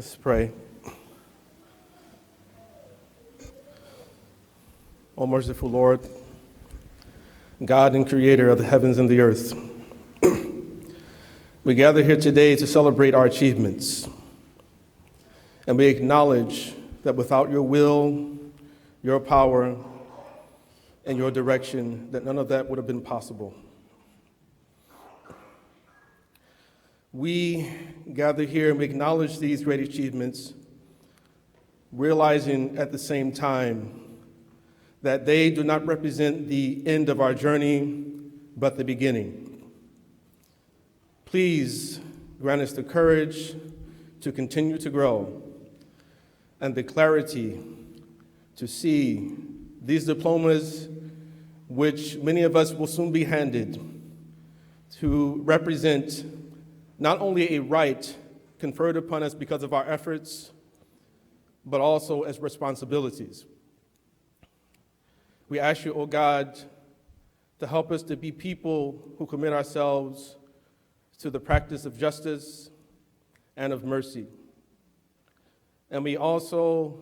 Let's pray. O merciful Lord, God and creator of the heavens and the earth, we gather here today to celebrate our achievements, and we acknowledge that without your will, your power, and your direction, that none of that would have been possible. We gather here and we acknowledge these great achievements, realizing at the same time that they do not represent the end of our journey, but the beginning. Please grant us the courage to continue to grow and the clarity to see these diplomas, which many of us will soon be handed, to represent not only a right conferred upon us because of our efforts, but also as responsibilities. We ask you, O God, to help us to be people who commit ourselves to the practice of justice and of mercy. And we also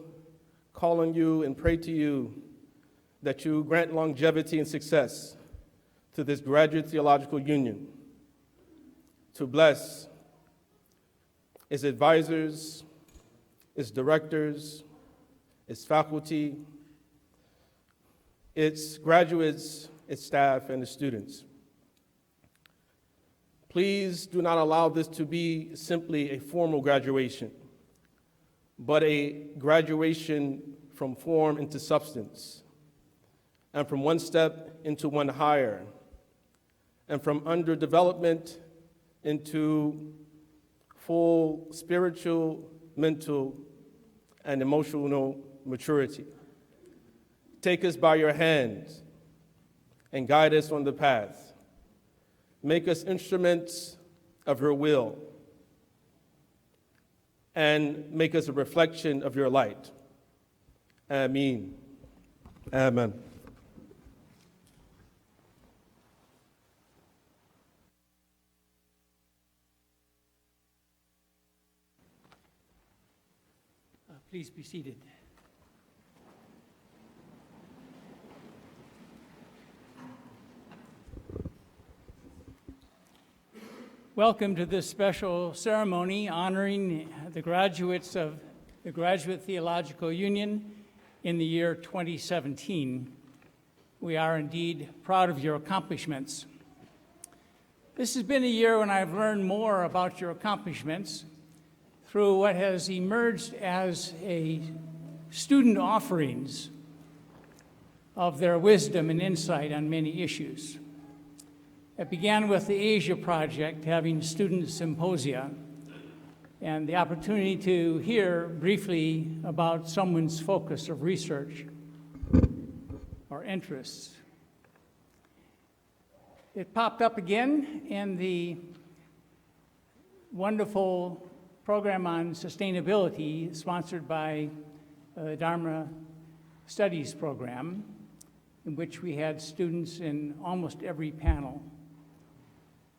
call on you and pray to you that you grant longevity and success to this graduate theological union, to bless its advisors, its directors, its faculty, its graduates, its staff, and its students. Please do not allow this to be simply a formal graduation, but a graduation from form into substance, and from one step into one higher, and from underdevelopment into full spiritual, mental, and emotional maturity. Take us by your hands and guide us on the path. Make us instruments of your will and make us a reflection of your light. Amen. Amen. Please be seated. Welcome to this special ceremony honoring the graduates of the Graduate Theological Union in the year 2017. We are indeed proud of your accomplishments. This has been a year when I've learned more about your accomplishments through what has emerged as a student offerings of their wisdom and insight on many issues. It began with the Asia Project, having student symposia, and the opportunity to hear briefly about someone's focus of research or interests. It popped up again in the wonderful program on sustainability sponsored by the Dharma Studies program, in which we had students in almost every panel,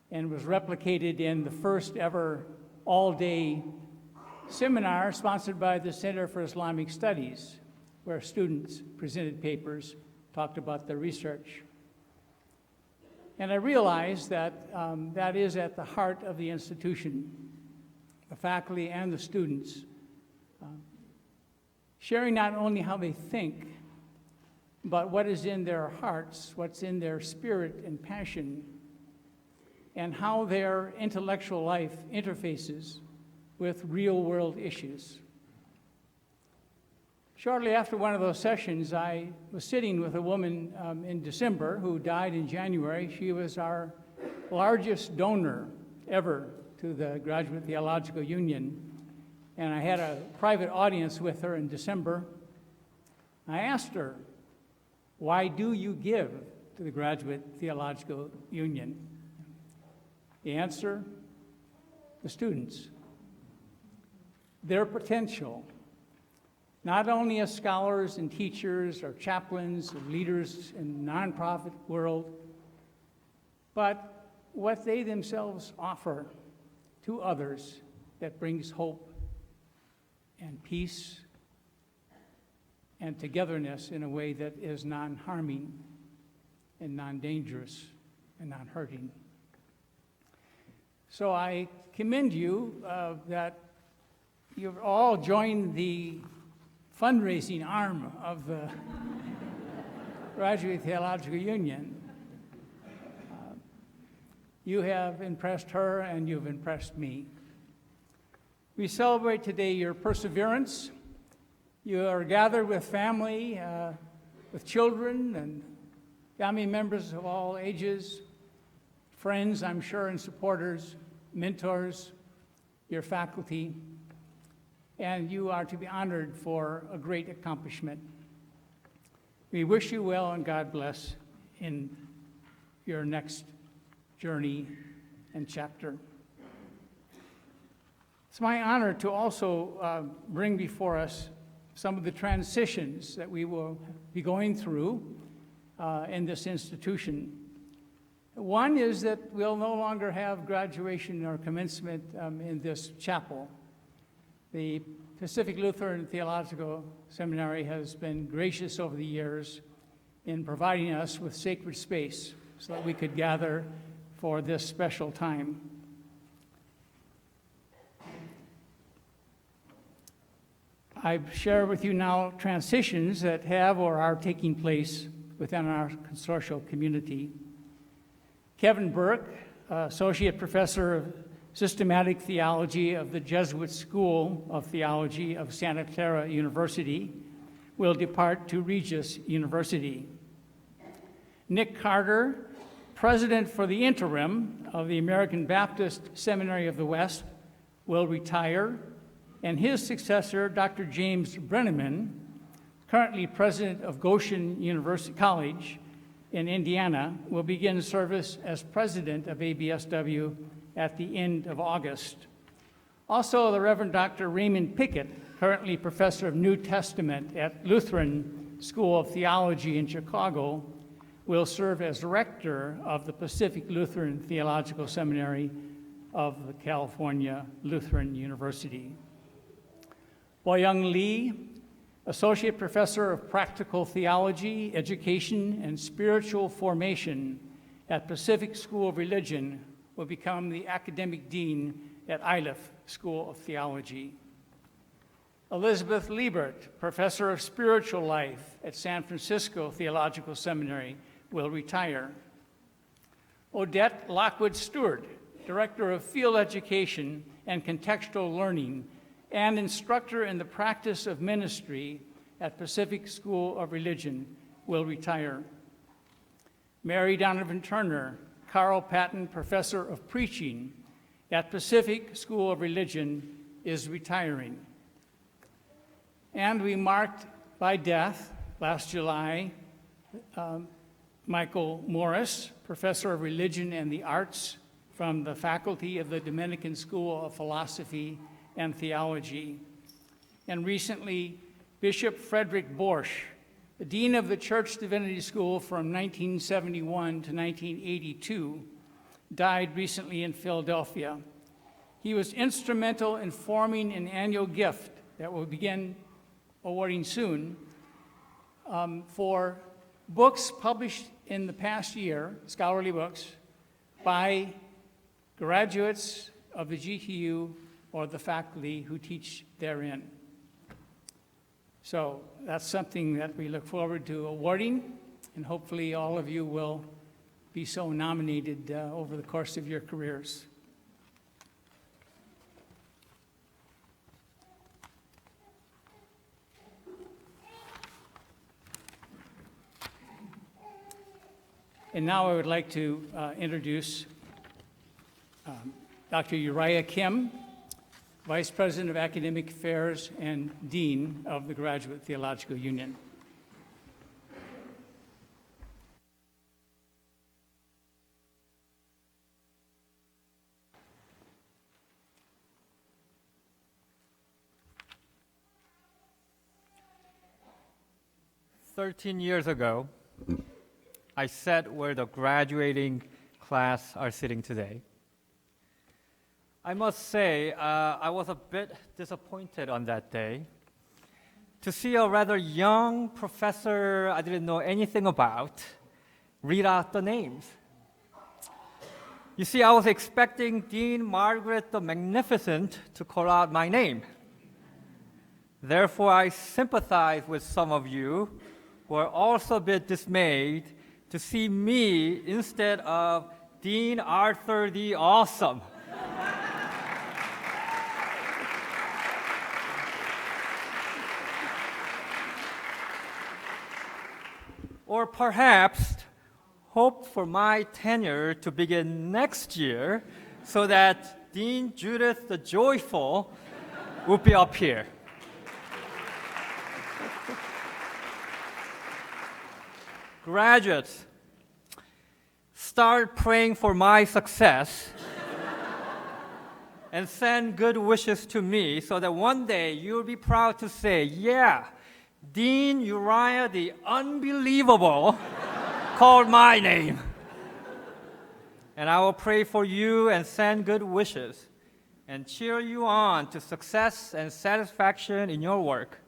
and was replicated in the first ever all-day seminar sponsored by the Center for Islamic Studies, where students presented papers, talked about their research. And I realized that that is at the heart of the institution, the faculty and the students, sharing not only how they think, but what is in their hearts, what's in their spirit and passion, and how their intellectual life interfaces with real-world issues. Shortly after one of those sessions, I was sitting with a woman in December who died in January. She was our largest donor ever to the Graduate Theological Union, and I had a private audience with her in December. I asked her, "Why do you give to the Graduate Theological Union?" The answer, the students. Their potential, not only as scholars and teachers or chaplains or leaders in the nonprofit world, but what they themselves offer to others that brings hope and peace and togetherness in a way that is non-harming and non-dangerous and non-hurting. So I commend you that you've all joined the fundraising arm of the Graduate Theological Union. You have impressed her and you've impressed me. We celebrate today your perseverance. You are gathered with family, with children and family members of all ages, friends, I'm sure, and supporters, mentors, your faculty, and you are to be honored for a great accomplishment. We wish you well and God bless in your next journey and chapter. It's my honor to also bring before us some of the transitions that we will be going through in this institution. One is that we'll no longer have graduation or commencement in this chapel. The Pacific Lutheran Theological Seminary has been gracious over the years in providing us with sacred space so that we could gather for this special time. I share with you now transitions that have or are taking place within our consortial community. Kevin Burke, Associate Professor of Systematic Theology of the Jesuit School of Theology of Santa Clara University, will depart to Regis University. Nick Carter, President for the interim of the American Baptist Seminary of the West, will retire, and his successor, Dr. James Brenneman, currently President of Goshen University College in Indiana, will begin service as President of ABSW at the end of August. Also, the Reverend Dr. Raymond Pickett, currently Professor of New Testament at Lutheran School of Theology in Chicago, will serve as Rector of the Pacific Lutheran Theological Seminary of the California Lutheran University. Boyoung Lee, Associate Professor of Practical Theology, Education, and Spiritual Formation at Pacific School of Religion, will become the Academic Dean at Iliff School of Theology. Elizabeth Liebert, Professor of Spiritual Life at San Francisco Theological Seminary, will retire. Odette Lockwood Stewart, Director of Field Education and Contextual Learning and instructor in the practice of ministry at Pacific School of Religion, will retire. Mary Donovan Turner, Carl Patton Professor of Preaching at Pacific School of Religion, is retiring. And we marked by death last July Michael Morris, Professor of Religion and the Arts from the faculty of the Dominican School of Philosophy and Theology. And recently, Bishop Frederick Borsch, the Dean of the Church Divinity School from 1971 to 1982, died recently in Philadelphia. He was instrumental in forming an annual gift that we'll begin awarding soon for books published in the past year, scholarly books, by graduates of the GTU or the faculty who teach therein. So that's something that we look forward to awarding, and hopefully all of you will be so nominated over the course of your careers. And now I would like to introduce Dr. Uriah Kim, Vice President of Academic Affairs and Dean of the Graduate Theological Union. Years ago, I sat where the graduating class are sitting today. I must say, I was a bit disappointed on that day to see a rather young professor I didn't know anything about read out the names. You see, I was expecting Dean Margaret the Magnificent to call out my name. Therefore, I sympathize with some of you who are also a bit dismayed to see me instead of Dean Arthur the Awesome. Or perhaps hope for my tenure to begin next year so that Dean Judith the Joyful would be up here. Graduates, start praying for my success and send good wishes to me so that one day you'll be proud to say, yeah, Dean Uriah the Unbelievable called my name. And I will pray for you and send good wishes and cheer you on to success and satisfaction in your work,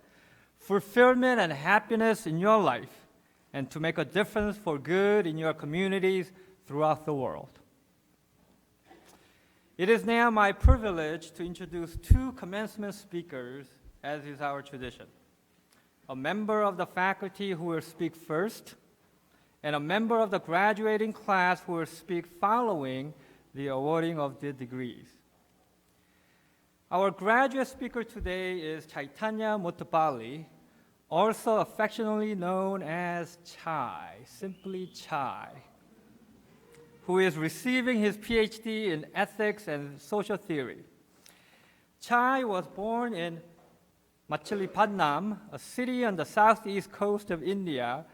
fulfillment and happiness in your life, and to make a difference for good in your communities throughout the world. It is now my privilege to introduce two commencement speakers, as is our tradition. A member of the faculty who will speak first, and a member of the graduating class who will speak following the awarding of the degrees. Our graduate speaker today is Chaitanya Mutapalli, also affectionately known as Chai, simply Chai, who is receiving his PhD in ethics and social theory. Chai was born in Machilipatnam, a city on the southeast coast of India,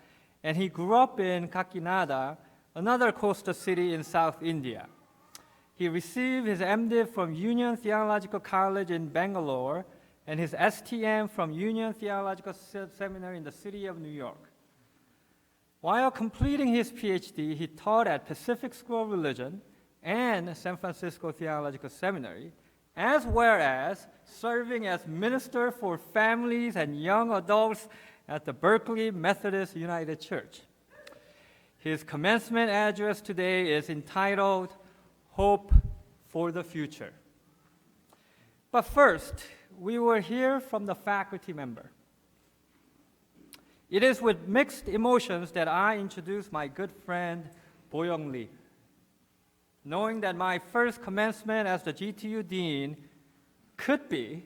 and he grew up in Kakinada, another coastal city in South India. He received his MDiv from Union Theological College in Bangalore and his STM from Union Theological Seminary in the city of New York. While completing his PhD, he taught at Pacific School of Religion and San Francisco Theological Seminary, as well as serving as minister for families and young adults at the Berkeley Methodist United Church. His commencement address today is entitled, Hope for the Future. But first, we will hear from the faculty member. It is with mixed emotions that I introduce my good friend, Boyoung Lee. Knowing that my first commencement as the GTU Dean could be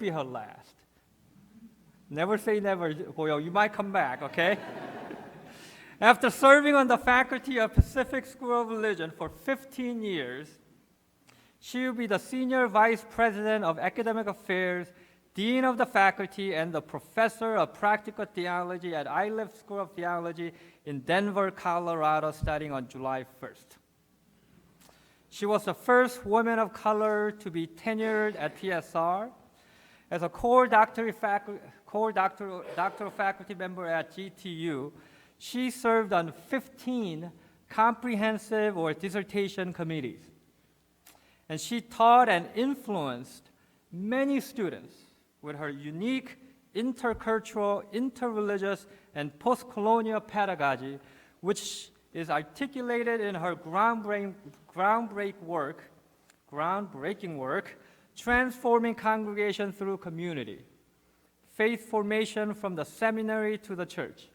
her last. Never say never, Boyoung, you might come back, okay? After serving on the faculty of Pacific School of Religion for 15 years, she will be the Senior Vice President of Academic Affairs, Dean of the Faculty, and the Professor of Practical Theology at Iliff School of Theology in Denver, Colorado, starting on July 1st. She was the first woman of color to be tenured at PSR. As a core doctoral faculty member at GTU, she served on 15 comprehensive or dissertation committees. And she taught and influenced many students with her unique intercultural, interreligious, and post-colonial pedagogy, which is articulated in her groundbreaking work, Transforming Congregation Through Community, Faith Formation from the Seminary to the Church.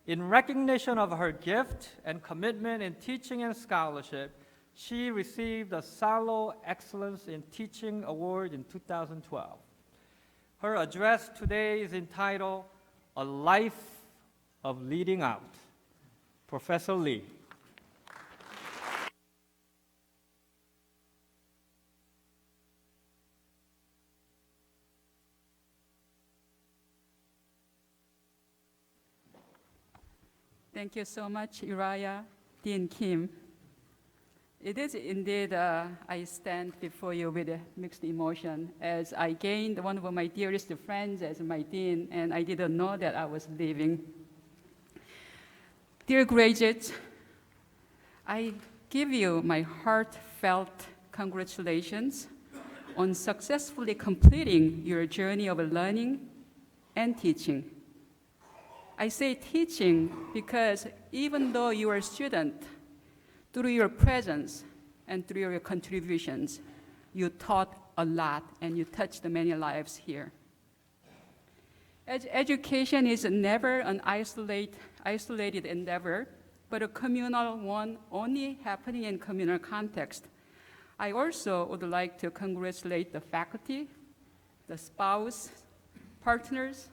In recognition of her gift and commitment in teaching and scholarship, she received the Salo Excellence in Teaching Award in 2012. Her address today is entitled, A Life of Leading Out. Professor Lee. Thank you so much, Uriah, Dean Kim. It is indeed, I stand before you with a mixed emotion as I gained one of my dearest friends as my dean, and I didn't know that I was leaving. Dear graduates, I give you my heartfelt congratulations on successfully completing your journey of learning and teaching. I say teaching because even though you are a student, through your presence and through your contributions, you taught a lot and you touched many lives here. Education is never an isolated endeavor, but a communal one only happening in communal context. I also would like to congratulate the faculty, the spouse, partners,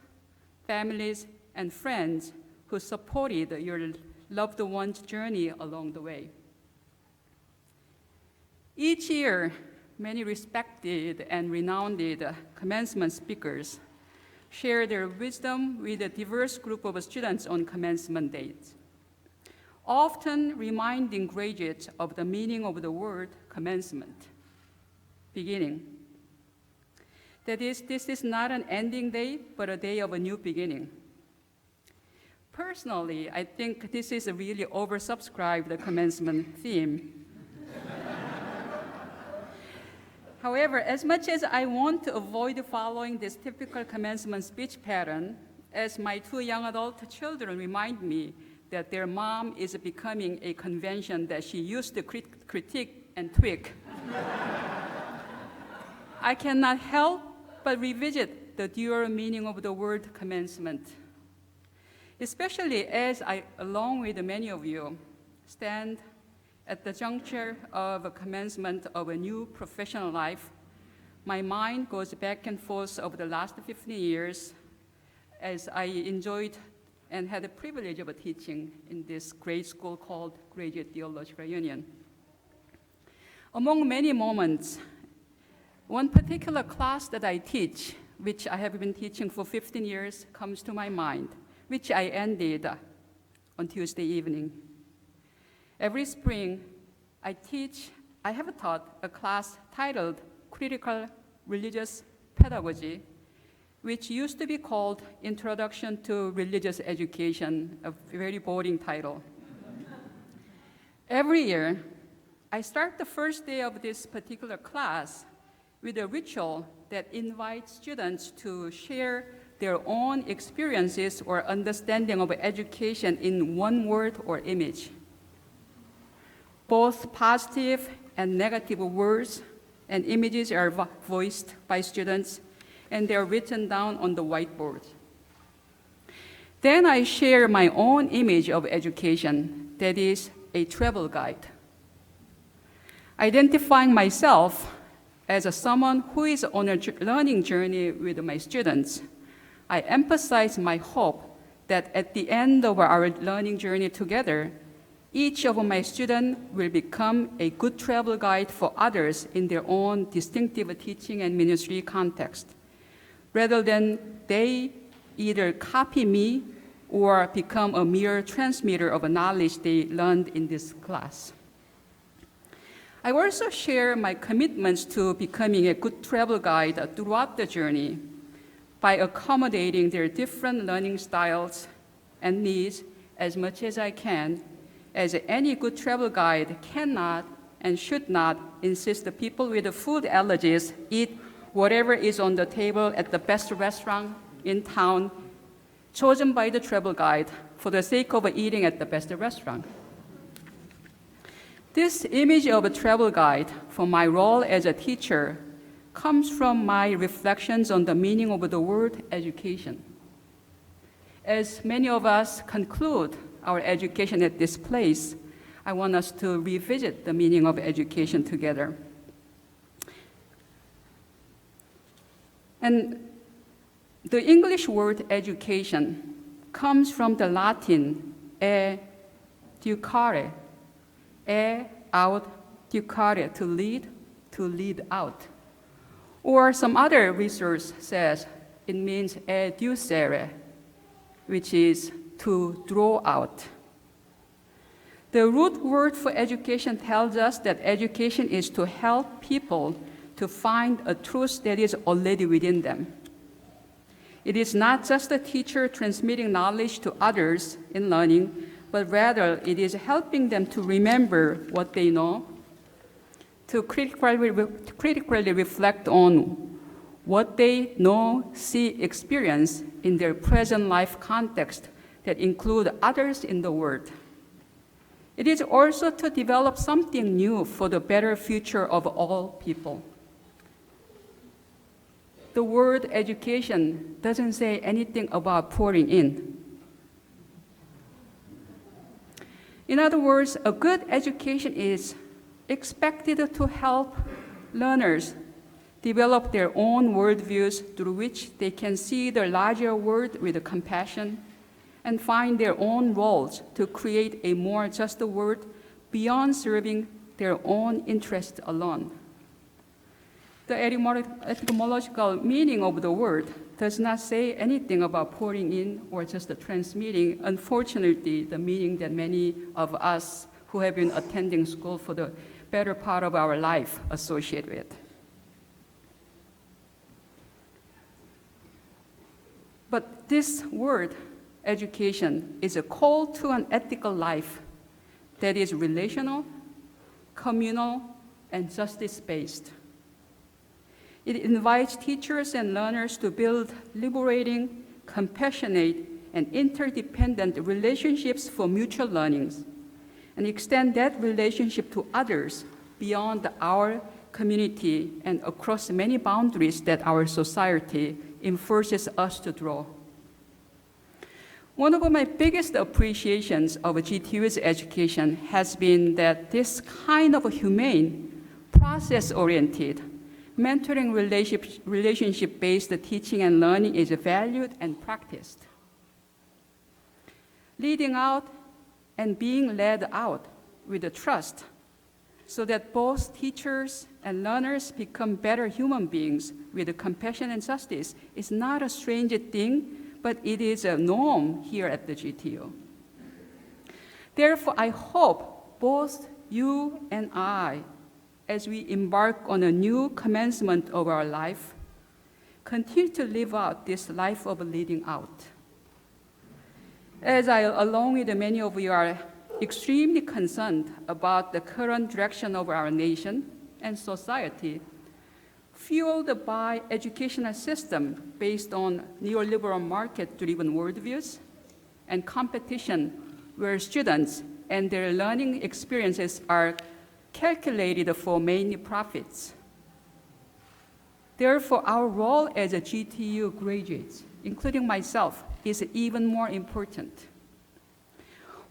families, and friends who supported your loved one's journey along the way. Each year, many respected and renowned commencement speakers share their wisdom with a diverse group of students on commencement days, often reminding graduates of the meaning of the word commencement, beginning. That is, this is not an ending day, but a day of a new beginning. Personally, I think this is a really oversubscribed commencement theme. However, as much as I want to avoid following this typical commencement speech pattern, as my two young adult children remind me that their mom is becoming a convention that she used to critique and tweak, I cannot help but revisit the dual meaning of the word commencement, especially as I, along with many of you, stand at the juncture of a commencement of a new professional life. My mind goes back and forth over the last 15 years as I enjoyed and had the privilege of teaching in this great school called Graduate Theological Union. Among many moments, one particular class that I teach, which I have been teaching for 15 years, comes to my mind, which I ended on Tuesday evening. Every spring, I have taught a class titled Critical Religious Pedagogy, which used to be called Introduction to Religious Education, a very boring title. Every year, I start the first day of this particular class with a ritual that invites students to share their own experiences or understanding of education in one word or image. Both positive and negative words and images are voiced by students, and they're written down on the whiteboard. Then I share my own image of education, that is, a travel guide. Identifying myself as someone who is on a learning journey with my students, I emphasize my hope that at the end of our learning journey together, each of my students will become a good travel guide for others in their own distinctive teaching and ministry context, rather than they either copy me or become a mere transmitter of knowledge they learned in this class. I also share my commitments to becoming a good travel guide throughout the journey by accommodating their different learning styles and needs as much as I can, as any good travel guide cannot and should not insist that people with food allergies eat whatever is on the table at the best restaurant in town chosen by the travel guide for the sake of eating at the best restaurant. This image of a travel guide for my role as a teacher comes from my reflections on the meaning of the word education. As many of us conclude our education at this place, I want us to revisit the meaning of education together. And the English word education comes from the Latin educare, out, ducare, to lead out. Or some other research says it means educere, which is to draw out. The root word for education tells us that education is to help people to find a truth that is already within them. It is not just a teacher transmitting knowledge to others in learning, but rather it is helping them to remember what they know, to critically reflect on what they know, see, experience in their present life context that include others in the world. It is also to develop something new for the better future of all people. The word education doesn't say anything about pouring in. In other words, a good education is expected to help learners develop their own worldviews through which they can see the larger world with compassion and find their own roles to create a more just world beyond serving their own interests alone. The etymological meaning of the word does not say anything about pouring in or just transmitting, unfortunately, the meaning that many of us who have been attending school for the better part of our life associate with. But this word, education, is a call to an ethical life that is relational, communal, and justice-based. It invites teachers and learners to build liberating, compassionate, and interdependent relationships for mutual learnings, and extend that relationship to others beyond our community and across many boundaries that our society enforces us to draw. One of my biggest appreciations of GTU's education has been that this kind of humane, process-oriented, mentoring relationship-based teaching and learning is valued and practiced. Leading out and being led out with trust so that both teachers and learners become better human beings with compassion and justice is not a strange thing, but it is a norm here at the GTU. Therefore, I hope both you and I, as we embark on a new commencement of our life, continue to live out this life of leading out. As I, along with many of you, are extremely concerned about the current direction of our nation and society, fueled by educational system based on neoliberal market-driven worldviews and competition where students and their learning experiences are calculated for mainly profits. Therefore, our role as a GTU graduates, including myself, is even more important.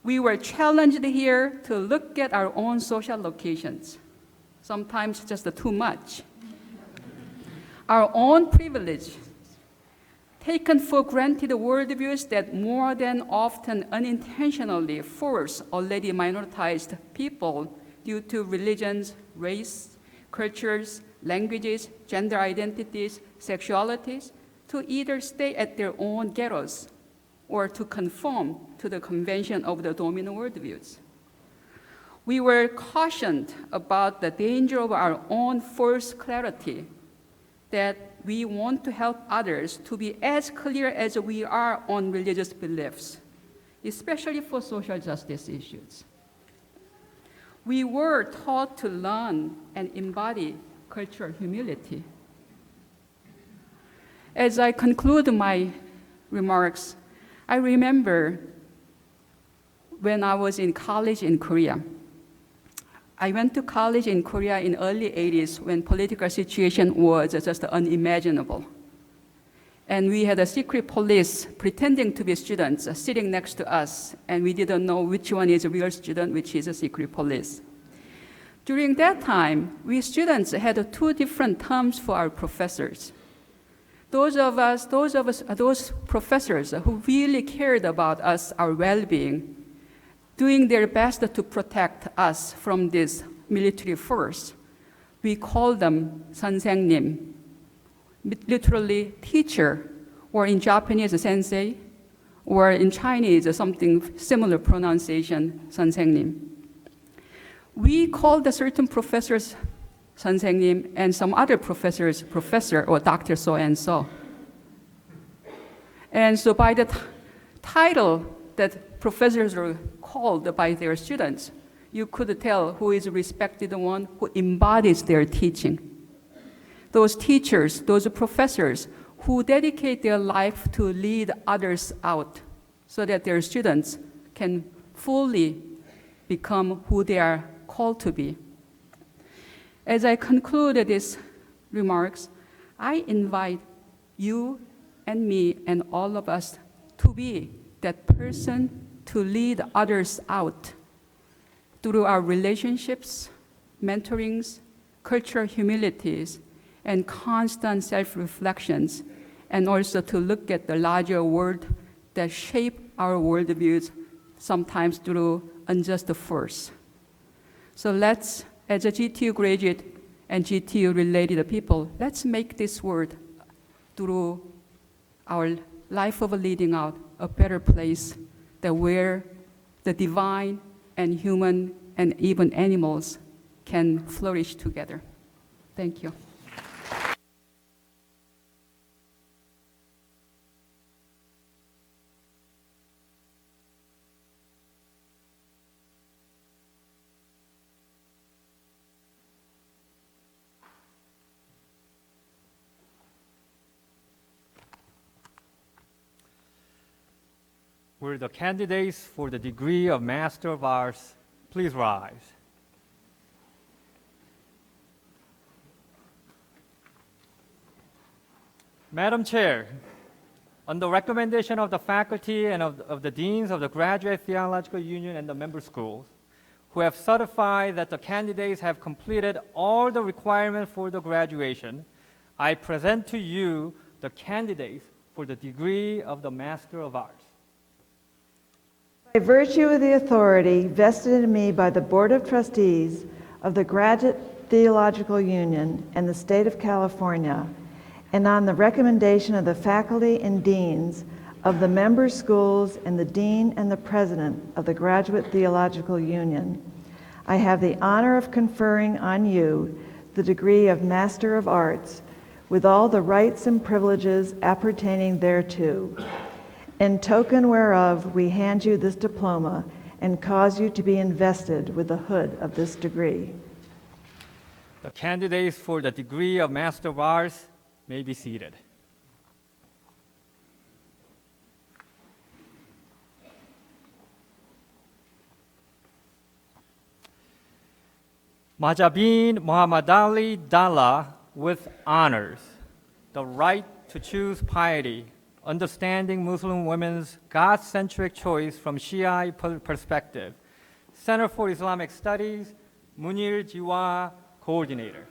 We were challenged here to look at our own social locations, sometimes just too much. Our own privilege, taken for granted worldviews that more than often unintentionally force already minoritized people due to religions, race, cultures, languages, gender identities, sexualities, to either stay at their own ghettos or to conform to the convention of the dominant worldviews. We were cautioned about the danger of our own false clarity, that we want to help others to be as clear as we are on religious beliefs, especially for social justice issues. We were taught to learn and embody cultural humility. As I conclude my remarks, I remember when I was in college in Korea. I went to college in Korea in early 80s when political situation was just unimaginable. And we had a secret police pretending to be students sitting next to us, and we didn't know which one is a real student, which is a secret police. During that time, we students had two different terms for our professors. Those professors who really cared about us, our well-being, doing their best to protect us from this military force, we call them 선생님, literally teacher, or in Japanese, sensei, or in Chinese, something similar pronunciation, 선생님. We called a certain professors 선생님 and some other professors professor or Dr. so-and-so. And so by the title that professors are called by their students, you could tell who is respected one who embodies their teaching. Those teachers, those professors who dedicate their life to lead others out so that their students can fully become who they are called to be. As I conclude these remarks, I invite you and me and all of us to be that person to lead others out through our relationships, mentorings, cultural humilities, and constant self-reflections, and also to look at the larger world that shape our worldviews, sometimes through unjust force. So let's, as a GTU graduate and GTU-related people, let's make this world, through our life of leading out, a better place that where the divine and human and even animals can flourish together. Thank you. Will the candidates for the degree of Master of Arts please rise? Madam Chair, on the recommendation of the faculty and of the deans of the Graduate Theological Union and the member schools, who have certified that the candidates have completed all the requirements for the graduation, I present to you the candidates for the degree of the Master of Arts. By virtue of the authority vested in me by the Board of Trustees of the Graduate Theological Union and the State of California, and on the recommendation of the faculty and deans of the member schools and the dean and the president of the Graduate Theological Union, I have the honor of conferring on you the degree of Master of Arts with all the rights and privileges appertaining thereto. In token whereof, we hand you this diploma and cause you to be invested with the hood of this degree. The candidates for the degree of Master of Arts may be seated. Majabin Muhammad Ali Dalla with honors, the right to choose piety, understanding Muslim women's God-centric choice from Shia perspective. Center for Islamic Studies, Munir Jiwa, coordinator.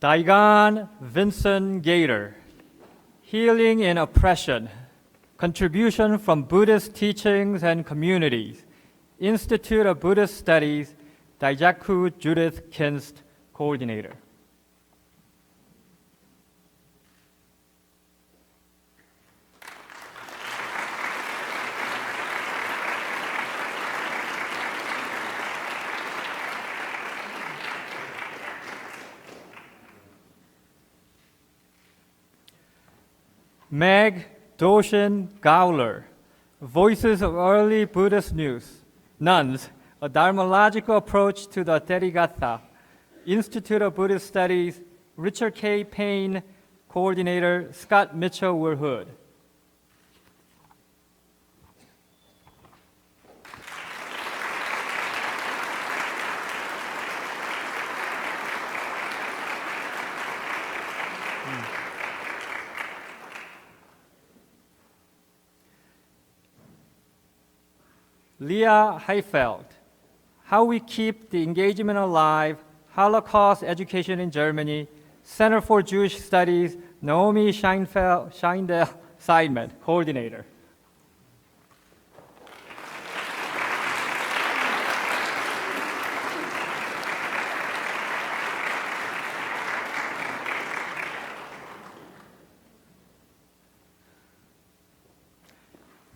Daigan Vincent Gator, Healing in Oppression, Contribution from Buddhist Teachings and Communities, Institute of Buddhist Studies, Daijaku Judith Kinst, coordinator. Meg Doshin Gowler, Voices of Early Buddhist Nuns, a Dharmological Approach to the Therigatha, Institute of Buddhist Studies, Richard K. Payne, coordinator, Scott Mitchell Woodhood. Leah Heifeld, How We Keep the Engagement Alive, Holocaust Education in Germany, Center for Jewish Studies, Naomi Scheindel Seidman, coordinator.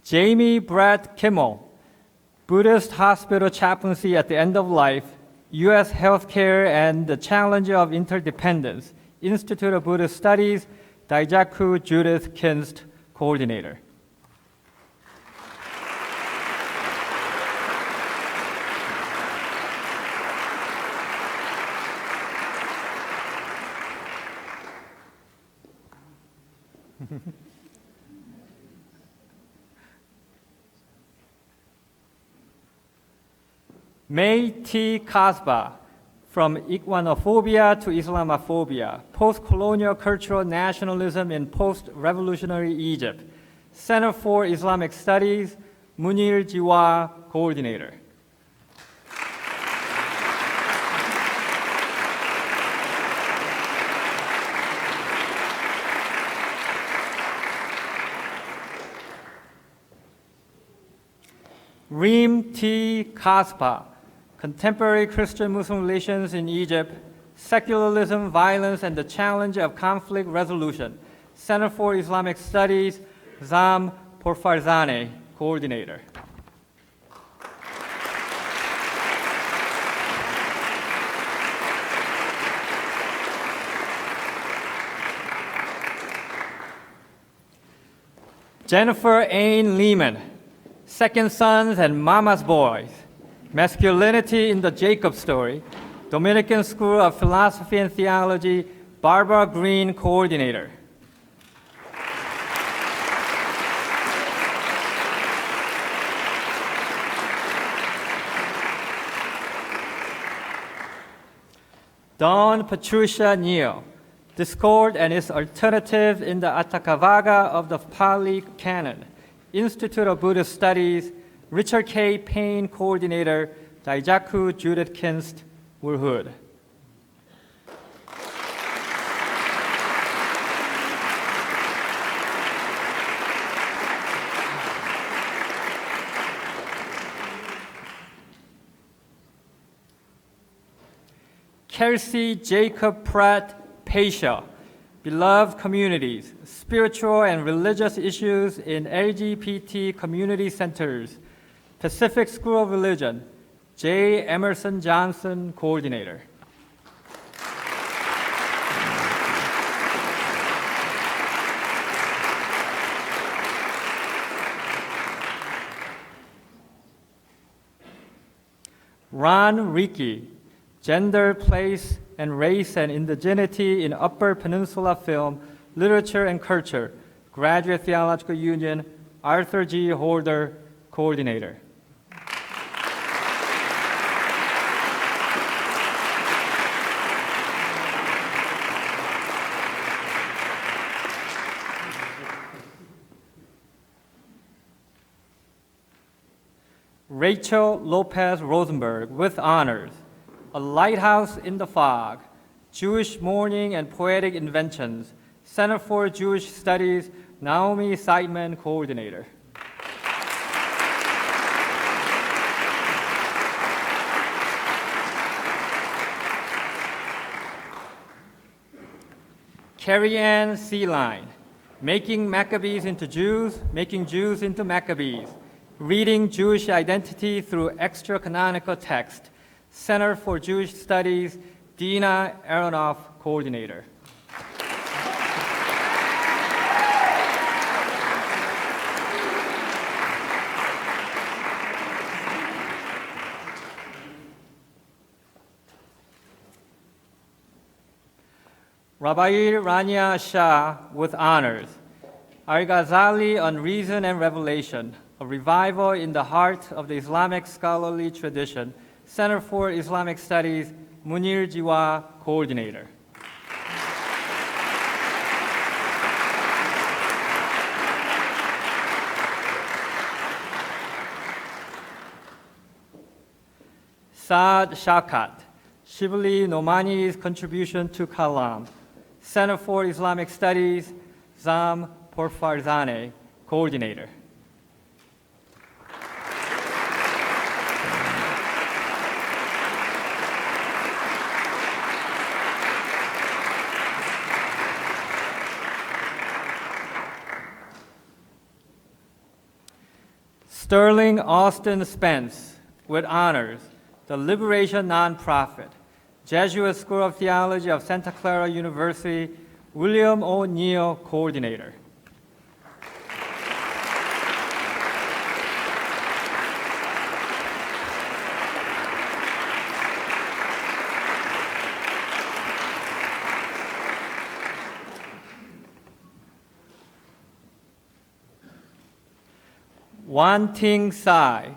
Jamie Brett Kimmel, Buddhist Hospital Chaplaincy at the End of Life, U.S. Healthcare and the Challenge of Interdependence, Institute of Buddhist Studies, Daijaku Judith Kinst, Coordinator. May T. Kasba, From Iguanophobia to Islamophobia, Post-Colonial Cultural Nationalism in Post-Revolutionary Egypt, Center for Islamic Studies, Munir Jiwa, Coordinator. Reem T. Kaspa, Contemporary Christian-Muslim Relations in Egypt, Secularism, Violence, and the Challenge of Conflict Resolution, Center for Islamic Studies, Zam Porfarzane, Coordinator. Jennifer Ain Lehman, Second Sons and Mama's Boys, Masculinity in the Jacob Story, Dominican School of Philosophy and Theology, Barbara Green, Coordinator. Dawn Patricia Neal, Discord and its Alternative in the Atthakavagga of the Pali Canon, Institute of Buddhist Studies, Richard K. Payne, Coordinator, Daijaku Judith Kinst, Woolhood. Kelsey Jacob Pratt Pasha, Beloved Communities, Spiritual and Religious Issues in LGBT Community Centers, Pacific School of Religion, J. Emerson Johnson, Coordinator. Ron Ricci, Gender, Place, and Race and Indigeneity in Upper Peninsula Film, Literature and Culture, Graduate Theological Union, Arthur G. Holder, Coordinator. Rachel Lopez Rosenberg with honors, A Lighthouse in the Fog, Jewish Mourning and Poetic Inventions, Center for Jewish Studies, Naomi Seidman, Coordinator. Carrie Ann Sealine, Making Maccabees into Jews, Making Jews into Maccabees, Reading Jewish Identity Through Extra-Canonical Text, Center for Jewish Studies, Dina Aronoff, Coordinator. Rabbi Rania Shah with honors, Al-Ghazali on Reason and Revelation, a revival in the heart of the Islamic scholarly tradition, Center for Islamic Studies, Munir Jiwa, Coordinator. Saad Shaukat, Shibli Nomani's Contribution to Kalam, Center for Islamic Studies, Zam Porfarzane, Coordinator. Sterling Austin Spence, with honors, the Liberation Nonprofit, Jesuit School of Theology of Santa Clara University, William O'Neill, Coordinator. Wan Ting Sai,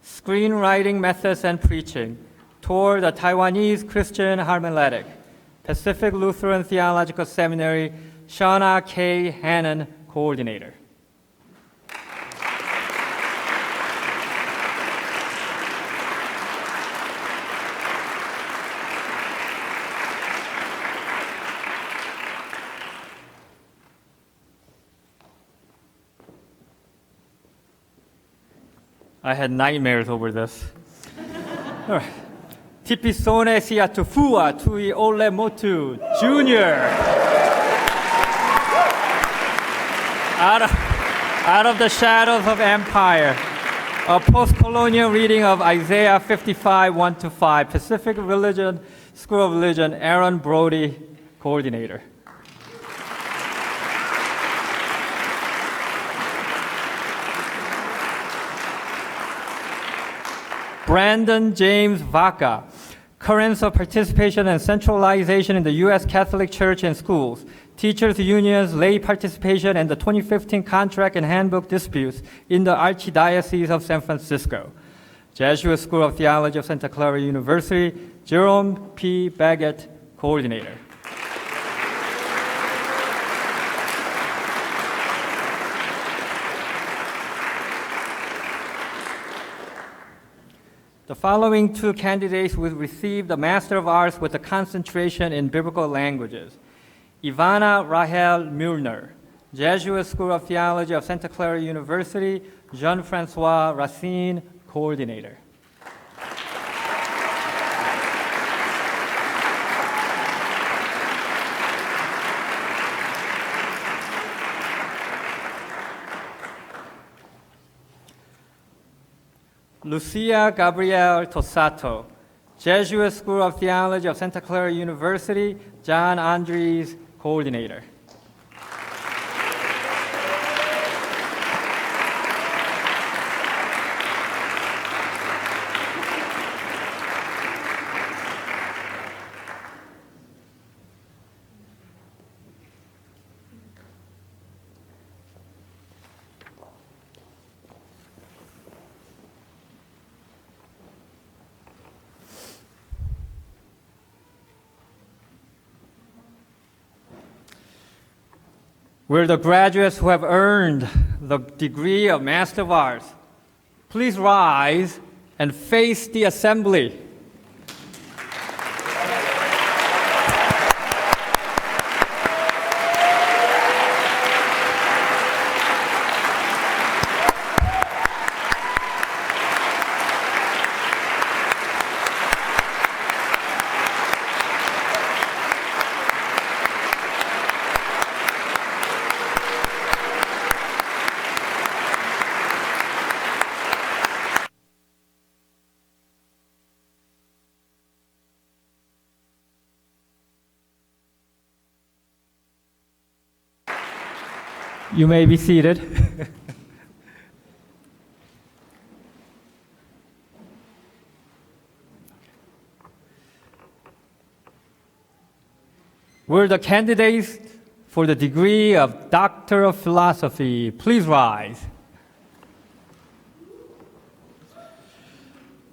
Screenwriting Methods and Preaching, toward the Taiwanese Christian Homiletic, Pacific Lutheran Theological Seminary, Shauna K. Hannon, Coordinator. I had nightmares over this. All right. Tipisone Siatufua Tui Ole Motu Jr. Out of the shadows of empire. A post-colonial reading of Isaiah 55, 1-5. Pacific Religion, School of Religion, Aaron Brody, Coordinator. Brandon James Vaca, Currents of Participation and Centralization in the U.S. Catholic Church and Schools, Teachers' Unions, Lay Participation, and the 2015 Contract and Handbook Disputes in the Archdiocese of San Francisco. Jesuit School of Theology of Santa Clara University, Jerome P. Baggett, Coordinator. The following two candidates will receive the Master of Arts with a concentration in biblical languages. Ivana Rahel Muellner, Jesuit School of Theology of Santa Clara University, Jean-Francois Racine, Coordinator. Lucia Gabrielle Tosato, Jesuit School of Theology of Santa Clara University, John Andres, Coordinator. Will the graduates who have earned the degree of Master of Arts please rise and face the assembly? You may be seated. Will the candidates for the degree of Doctor of Philosophy please rise?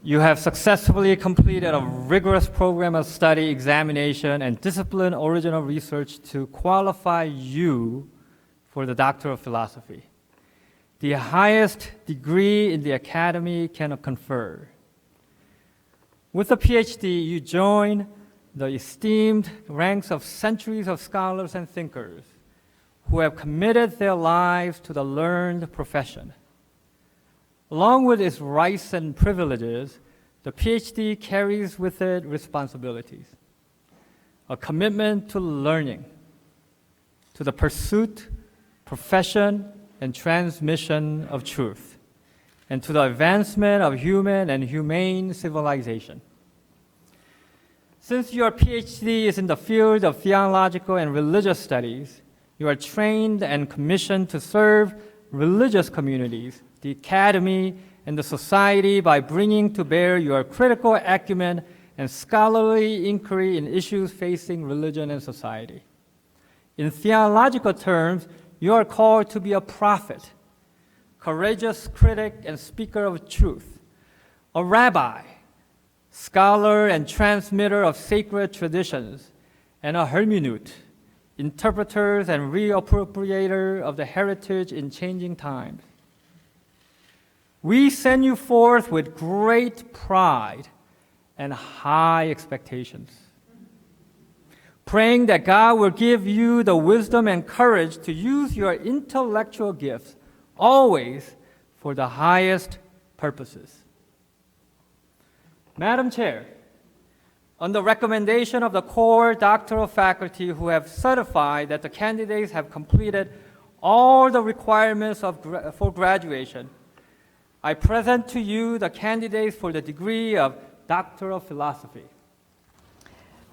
You have successfully completed a rigorous program of study, examination, and disciplined original research to qualify you for the Doctor of Philosophy, the highest degree in the academy can confer. With a PhD, you join the esteemed ranks of centuries of scholars and thinkers who have committed their lives to the learned profession. Along with its rights and privileges, the PhD carries with it responsibilities, a commitment to learning, to the pursuit, profession, and transmission of truth, and to the advancement of human and humane civilization. Since your PhD is in the field of theological and religious studies, you are trained and commissioned to serve religious communities, the academy, and the society by bringing to bear your critical acumen and scholarly inquiry in issues facing religion and society. In theological terms, you are called to be a prophet, courageous critic and speaker of truth, a rabbi, scholar and transmitter of sacred traditions, and a hermeneut, interpreters and reappropriator of the heritage in changing times. We send you forth with great pride and high expectations, praying that God will give you the wisdom and courage to use your intellectual gifts always for the highest purposes. Madam Chair, on the recommendation of the core doctoral faculty who have certified that the candidates have completed all the requirements for graduation, I present to you the candidates for the degree of Doctor of Philosophy.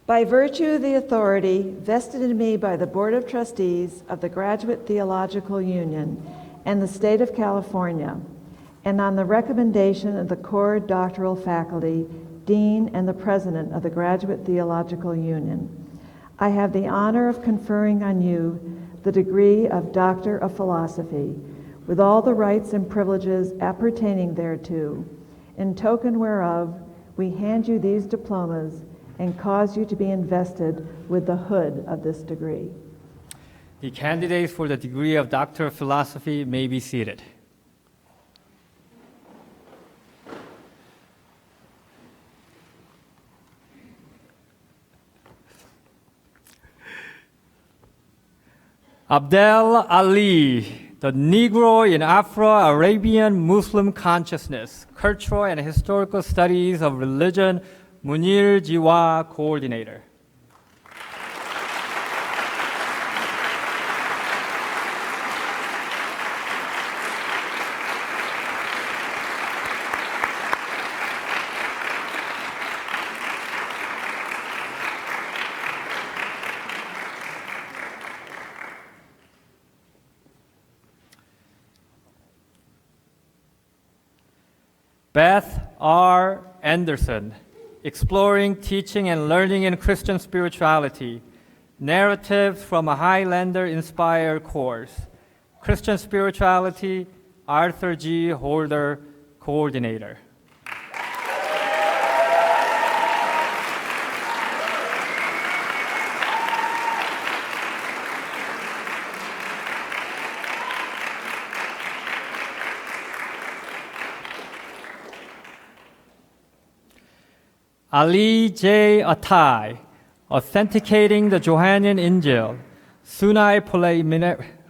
By virtue of the authority vested in me by the Board of Trustees of the Graduate Theological Union and the State of California, and on the recommendation of the core doctoral faculty, Dean, and the President of the Graduate Theological Union, I have the honor of conferring on you the degree of Doctor of Philosophy, with all the rights and privileges appertaining thereto, in token whereof we hand you these diplomas and cause you to be invested with the hood of this degree. The candidates for the degree of Doctor of Philosophy may be seated. Abdel Ali, the Negro in Afro-Arabian Muslim Consciousness, Cultural and Historical Studies of Religion, Munir Jiwa Coordinator. Beth R. Anderson, Exploring Teaching and Learning in Christian Spirituality, Narratives from a Highlander-Inspired Course, Christian Spirituality, Arthur G. Holder, Coordinator. Ali J. Atai, Authenticating the Johannine Injil, Sunai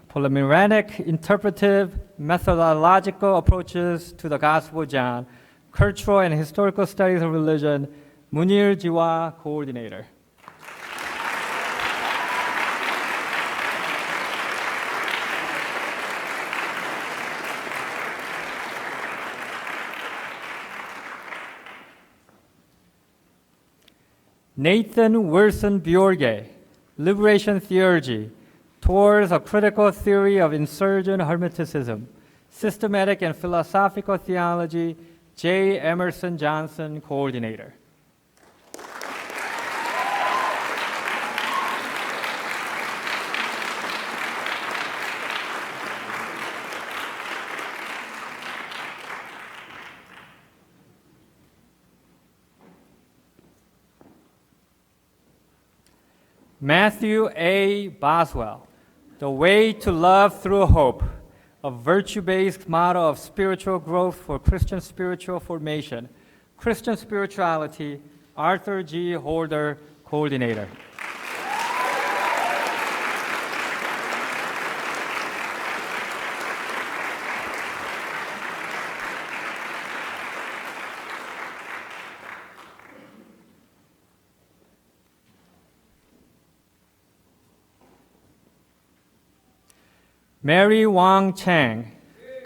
Polymeranic Interpretive Methodological Approaches to the Gospel of John, Cultural and Historical Studies of Religion, Munir Jiwa Coordinator. Nathan Wilson Bjorge, Liberation Theology, Towards a Critical Theory of Insurgent Hermeticism, Systematic and Philosophical Theology, J. Emerson Johnson, Coordinator. Matthew A. Boswell, The Way to Love Through Hope, a virtue-based model of spiritual growth for Christian spiritual formation, Christian Spirituality, Arthur G. Holder, Coordinator. Mary Wang Chang,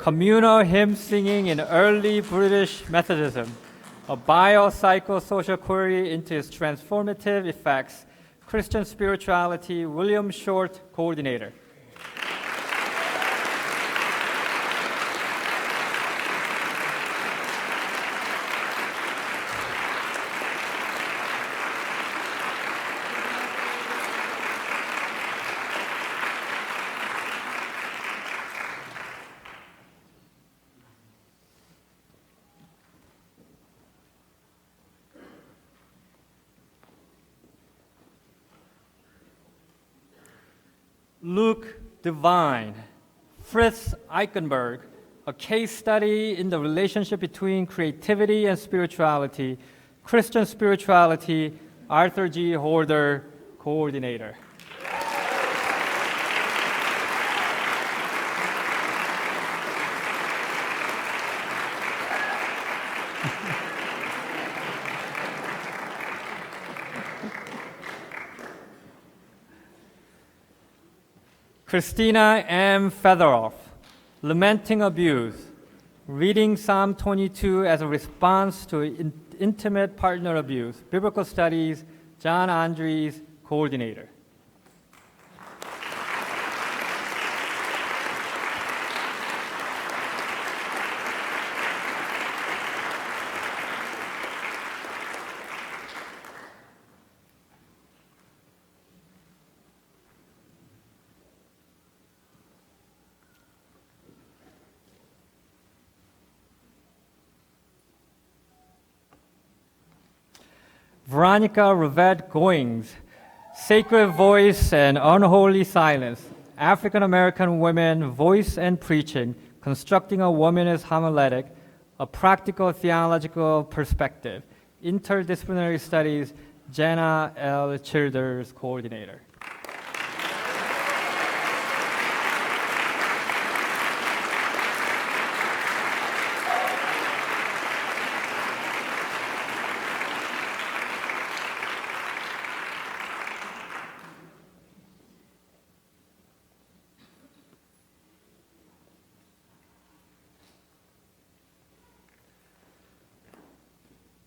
communal hymn singing in early British Methodism, a biopsychosocial query into its transformative effects, Christian Spirituality, William Short, coordinator. Luke Devine, Fritz Eichenberg, a case study in the relationship between creativity and spirituality, Christian Spirituality, Arthur G. Holder, coordinator. Christina M. Featheroff, Lamenting Abuse, Reading Psalm 22 as a Response to Intimate Partner Abuse, Biblical Studies, John Andres, coordinator. Veronica Revette Goings, Sacred Voice and Unholy Silence, African American Women, Voice and Preaching, Constructing a Womanist Homiletic, A Practical Theological Perspective, Interdisciplinary Studies, Jenna L. Childers, coordinator.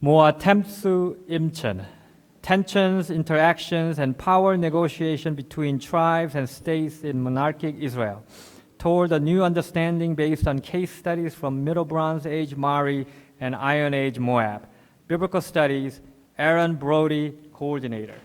Moatemsu Imchen, Tensions, Interactions, and Power Negotiation between Tribes and States in Monarchic Israel, toward a new understanding based on case studies from Middle Bronze Age Mari and Iron Age Moab. Biblical Studies, Aaron Brody, coordinator.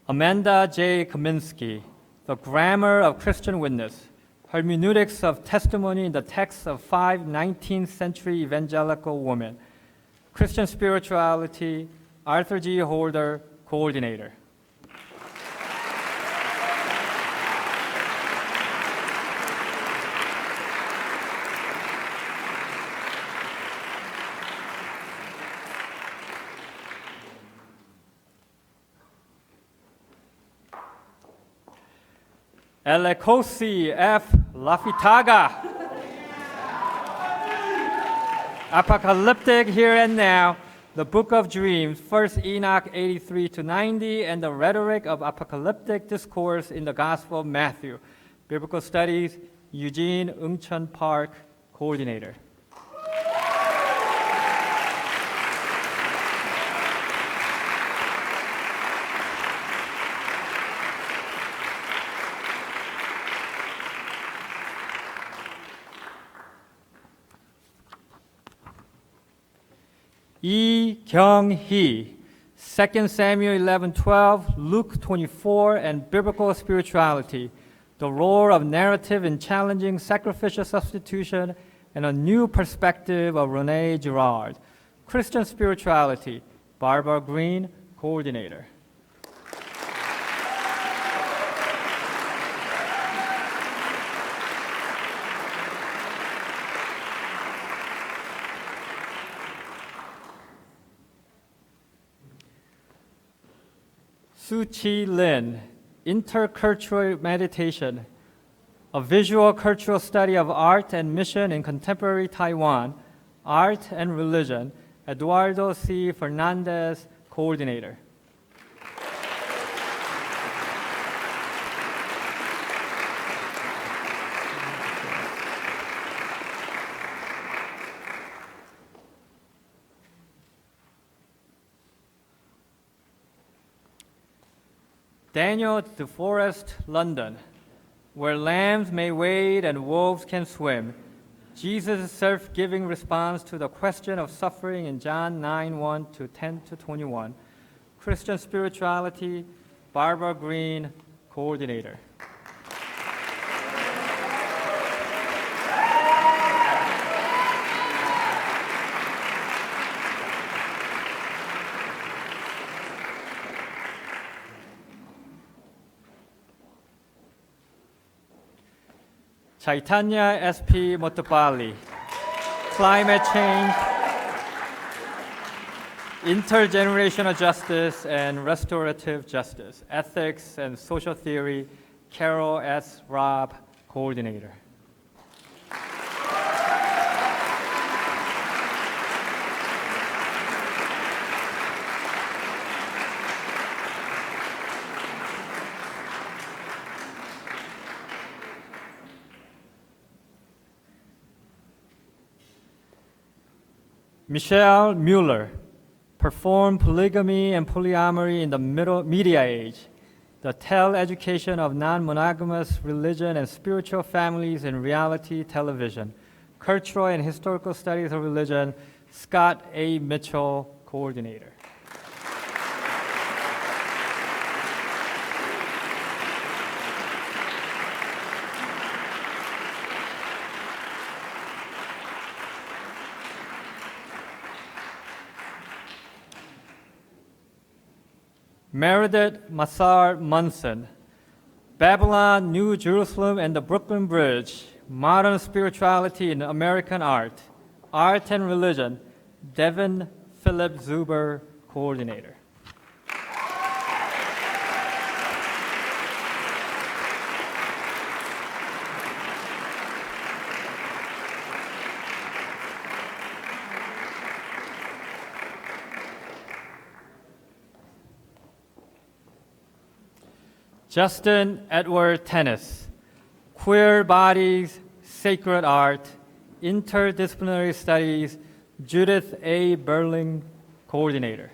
Amanda J. Kaminsky, The Grammar of Christian Witness, Hermeneutics of Testimony in the Texts of 5 19th Century Evangelical Women, Christian Spirituality, Arthur G. Holder, coordinator. Elekosi F. Lafitaga. Apocalyptic Here and Now, the Book of Dreams, 1 Enoch 83-90, and the Rhetoric of Apocalyptic Discourse in the Gospel of Matthew. Biblical Studies, Eugene Eunchun Park, coordinator. Yi Kyung-hee, 2 Samuel 11:12, Luke 24, and Biblical Spirituality, the role of narrative in challenging sacrificial substitution, and a new perspective of René Girard. Christian Spirituality, Barbara Green, coordinator. Su Chi Lin, Intercultural Meditation, a visual cultural study of art and mission in contemporary Taiwan, art and religion, Eduardo C. Fernandez, coordinator. Daniel DeForest, London, where lambs may wade and wolves can swim. Jesus' self-giving response to the question of suffering in John 9:1 to 10 to 21. Christian Spirituality, Barbara Green, coordinator. Chaitanya S.P. Motopali, Climate Change, Intergenerational Justice and Restorative Justice, Ethics and Social Theory, Carol S. Robb, coordinator. Michelle Mueller performed polygamy and polyamory in the media age, the teleeducation of non-monogamous religion and spiritual families in reality television, cultural and historical studies of religion, Scott A. Mitchell, coordinator. Meredith Massar Munson, Babylon, New Jerusalem, and the Brooklyn Bridge, Modern Spirituality in American Art, Art and Religion, Devin Philip Zuber, coordinator. Justin Edward Tennis, Queer Bodies, Sacred Art, Interdisciplinary Studies, Judith A. Berling, coordinator.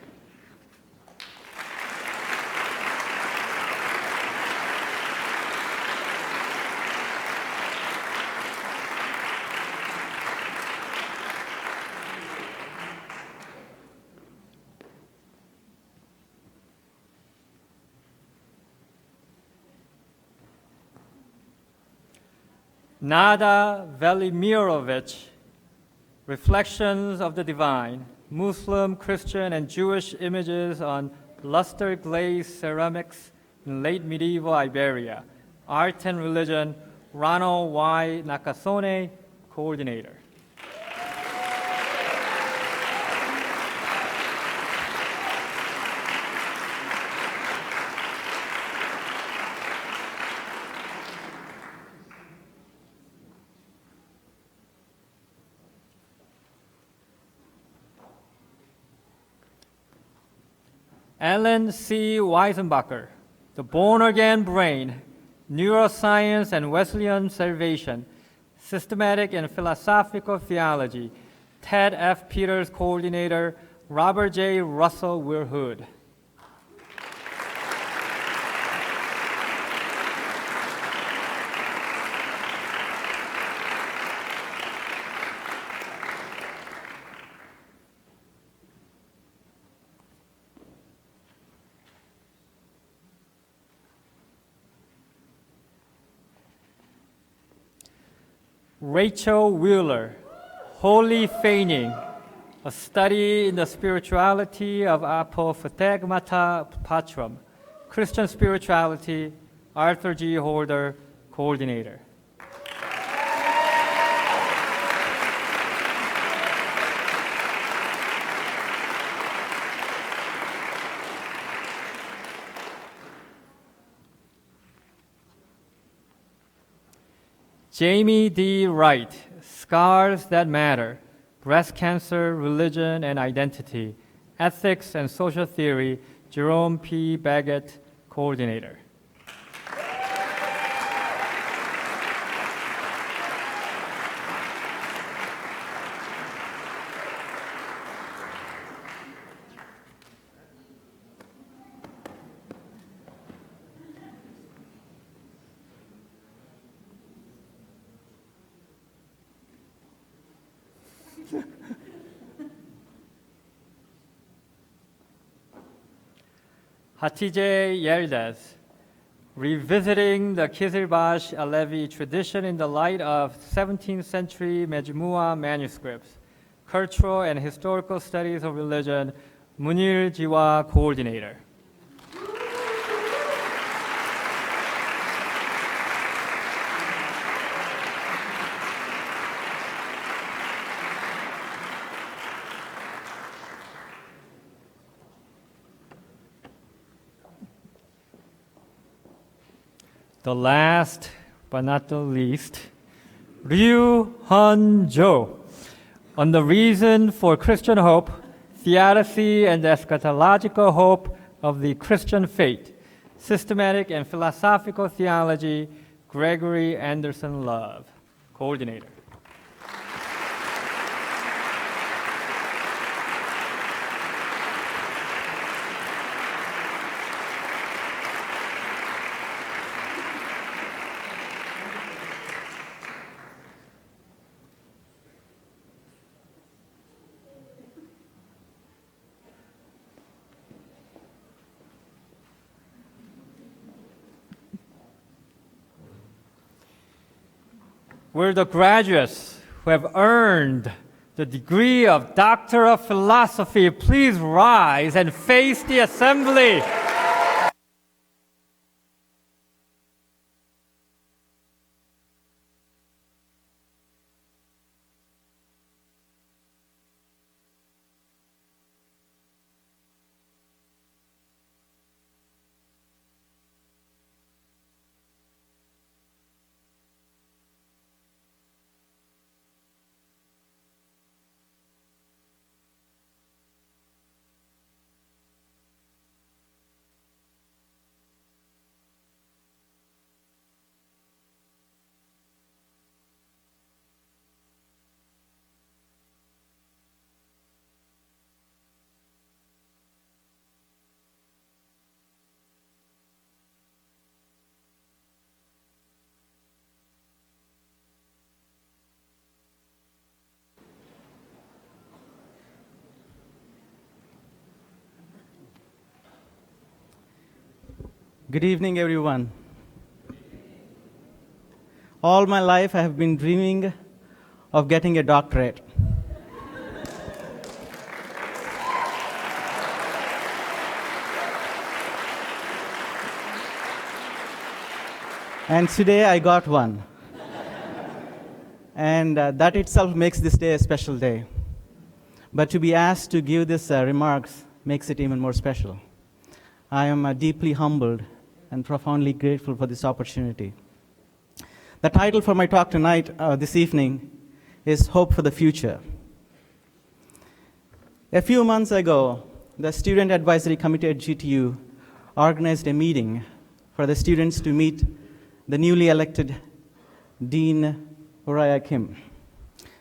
Nada Velimirovich, Reflections of the Divine, Muslim, Christian, and Jewish Images on Luster Glazed Ceramics in Late Medieval Iberia, Art and Religion, Ronald Y. Nakasone, coordinator. Ellen C. Weisenbacher, The Born-Again Brain, Neuroscience and Wesleyan Salvation, Systematic and Philosophical Theology, Ted F. Peters, coordinator, Robert J. Russell Weirhood. Rachel Wheeler, Holy Feigning, a study in the spirituality of Apophthegmata Patrum, Christian Spirituality, Arthur G. Holder, coordinator. Jamie D. Wright, Scars That Matter, Breast Cancer, Religion and Identity, Ethics and Social Theory, Jerome P. Baggett, Coordinator. Hatice Yildiz, Revisiting the Kizilbash Alevi Tradition in the Light of 17th Century Mejmua Manuscripts, Cultural and Historical Studies of Religion, Munir Jiwa, Coordinator. The last but not the least, Ryu Han Jo, on the reason for Christian hope, theodicy and the eschatological hope of the Christian faith, systematic and philosophical theology, Gregory Anderson Love, Coordinator. Will the graduates who have earned the degree of Doctor of Philosophy please rise and face the assembly? Good evening, everyone. All my life, I have been dreaming of getting a doctorate. And today, I got one. And that itself makes this day a special day. But to be asked to give these remarks makes it even more special. I am deeply humbled and profoundly grateful for this opportunity. The title for my talk tonight, this evening, is Hope for the Future. A few months ago, the Student Advisory Committee at GTU organized a meeting for the students to meet the newly elected Dean Uriah Kim.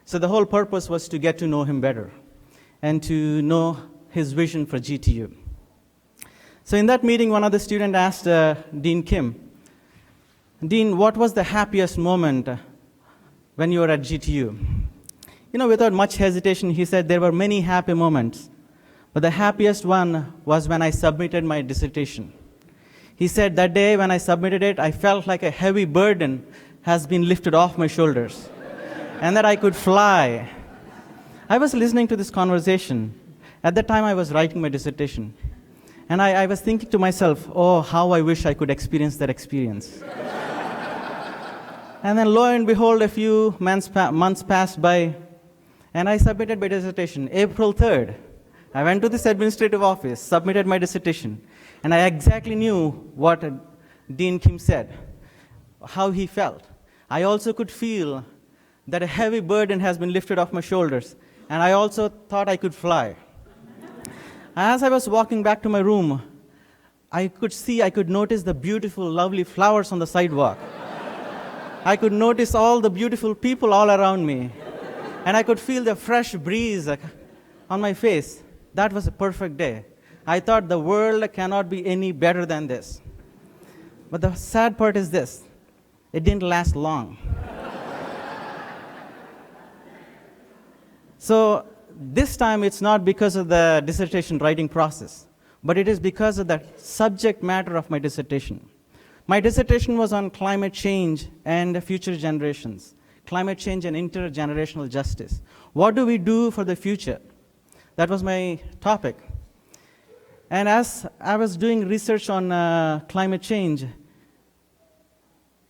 So the whole purpose was to get to know him better and to know his vision for GTU. So in that meeting, one of the students asked Dean Kim, Dean, what was the happiest moment when you were at GTU? You know, without much hesitation, he said there were many happy moments, but the happiest one was when I submitted my dissertation. He said that day when I submitted it, I felt like a heavy burden has been lifted off my shoulders and that I could fly. I was listening to this conversation. At that time, I was writing my dissertation. And I was thinking to myself, oh, how I wish I could experience that experience. And then lo and behold, a few months passed by, and I submitted my dissertation. April 3rd, I went to this administrative office, submitted my dissertation, and I exactly knew what Dean Kim said, how he felt. I also could feel that a heavy burden has been lifted off my shoulders, and I also thought I could fly. As I was walking back to my room, I could notice the beautiful, lovely flowers on the sidewalk. I could notice all the beautiful people all around me, and I could feel the fresh breeze on my face. That was a perfect day. I thought the world cannot be any better than this. But the sad part is this: it didn't last long. So this time it's not because of the dissertation writing process, but it is because of the subject matter of my dissertation. My dissertation was on climate change and future generations, climate change and intergenerational justice. What do we do for the future? That was my topic. And as I was doing research on climate change,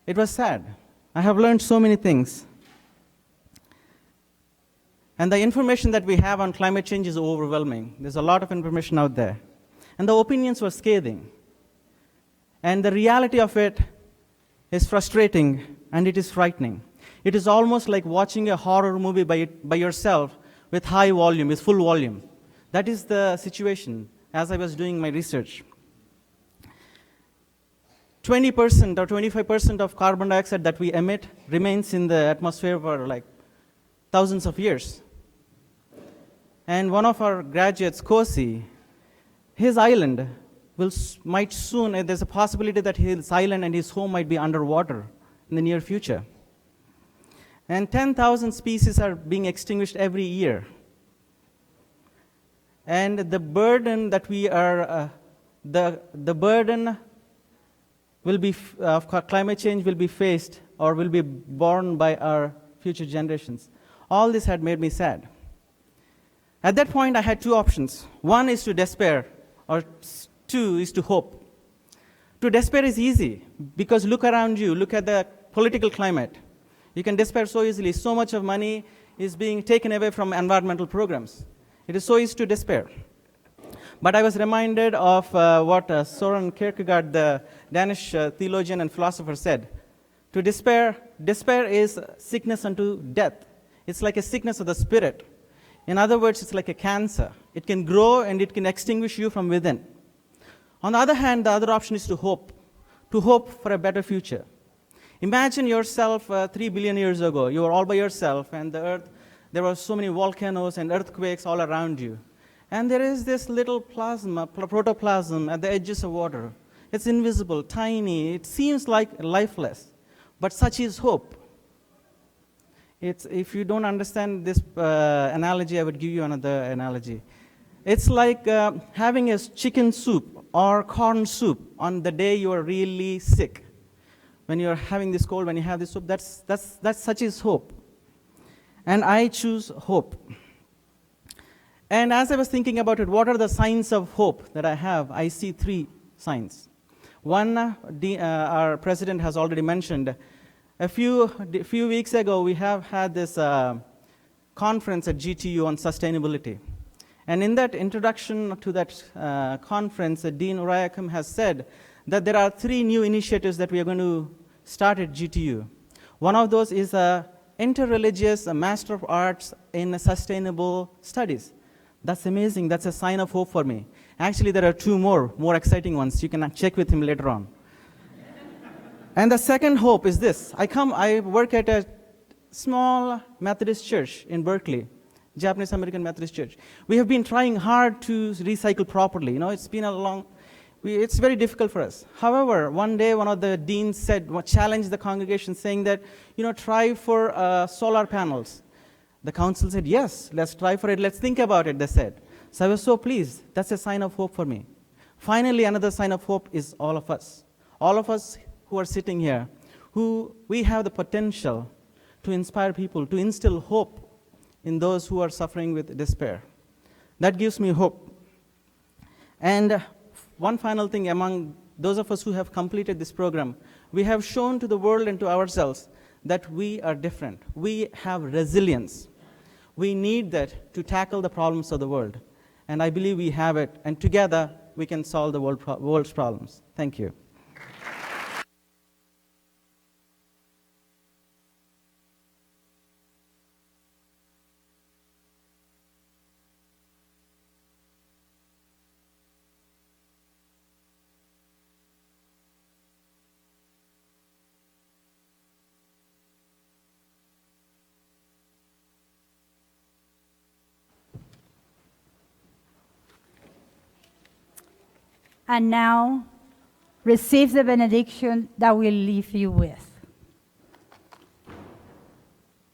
it was sad. I have learned so many things. And the information that we have on climate change is overwhelming. There's a lot of information out there. And the opinions were scathing. And the reality of it is frustrating, and it is frightening. It is almost like watching a horror movie by yourself with high volume, with full volume. That is the situation as I was doing my research. 20% or 25% of carbon dioxide that we emit remains in the atmosphere for like thousands of years. And one of our graduates, Kosi, his island might soon, there's a possibility that his island and his home might be underwater in the near future. And 10,000 species are being extinguished every year. And the burden that we are, the burden will be of climate change will be faced or will be borne by our future generations. All this had made me sad. At that point, I had two options. One is to despair, or two is to hope. To despair is easy, because look around you, look at the political climate. You can despair so easily. So much of money is being taken away from environmental programs. It is so easy to despair. But I was reminded of what Søren Kierkegaard, the Danish theologian and philosopher, said. To despair is sickness unto death. It's like a sickness of the spirit. In other words, it's like a cancer. It can grow and it can extinguish you from within. On the other hand, the other option is to hope for a better future. Imagine yourself 3 billion years ago. You were all by yourself, and the earth, there were so many volcanoes and earthquakes all around you. And there is this little protoplasm at the edges of water. It's invisible, tiny. It seems like lifeless. But such is hope. If you don't understand this analogy, I would give you another analogy. It's like having a chicken soup or corn soup on the day you are really sick. When you are having this cold, when you have this soup, that's such is hope. And I choose hope. And as I was thinking about it, what are the signs of hope that I have? I see three signs. One, our president has already mentioned. A few weeks ago, we have had this conference at GTU on sustainability. And in that introduction to that conference, Dean Uriah Kim has said that there are 3 new initiatives that we are going to start at GTU. One of those is interreligious Master of Arts in Sustainable Studies. That's amazing. That's a sign of hope for me. Actually, there are 2 more exciting ones. You can check with him later on. And the second hope is this. I work at a small Methodist church in Berkeley, Japanese American Methodist Church. We have been trying hard to recycle properly. It's been it's very difficult for us. However, one day one of the deans challenged the congregation saying that, try for solar panels. The council said, yes, let's try for it. Let's think about it, they said. So I was so pleased. That's a sign of hope for me. Finally, another sign of hope is all of us. All of us who are sitting here, we have the potential to inspire people, to instill hope in those who are suffering with despair. That gives me hope. And one final thing, among those of us who have completed this program, we have shown to the world and to ourselves that we are different. We have resilience. We need that to tackle the problems of the world. And I believe we have it, and together we can solve the world's problems. Thank you. And now, receive the benediction that we'll leave you with.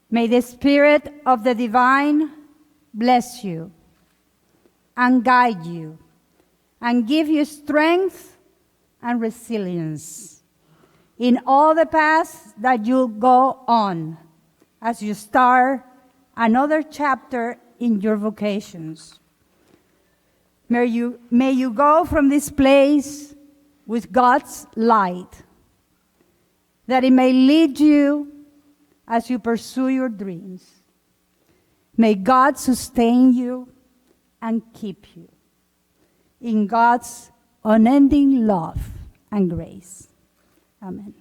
May the Spirit of the Divine bless you and guide you and give you strength and resilience in all the paths that you go on as you start another chapter in your vocations. May you go from this place with God's light, that it may lead you as you pursue your dreams. May God sustain you and keep you in God's unending love and grace. Amen.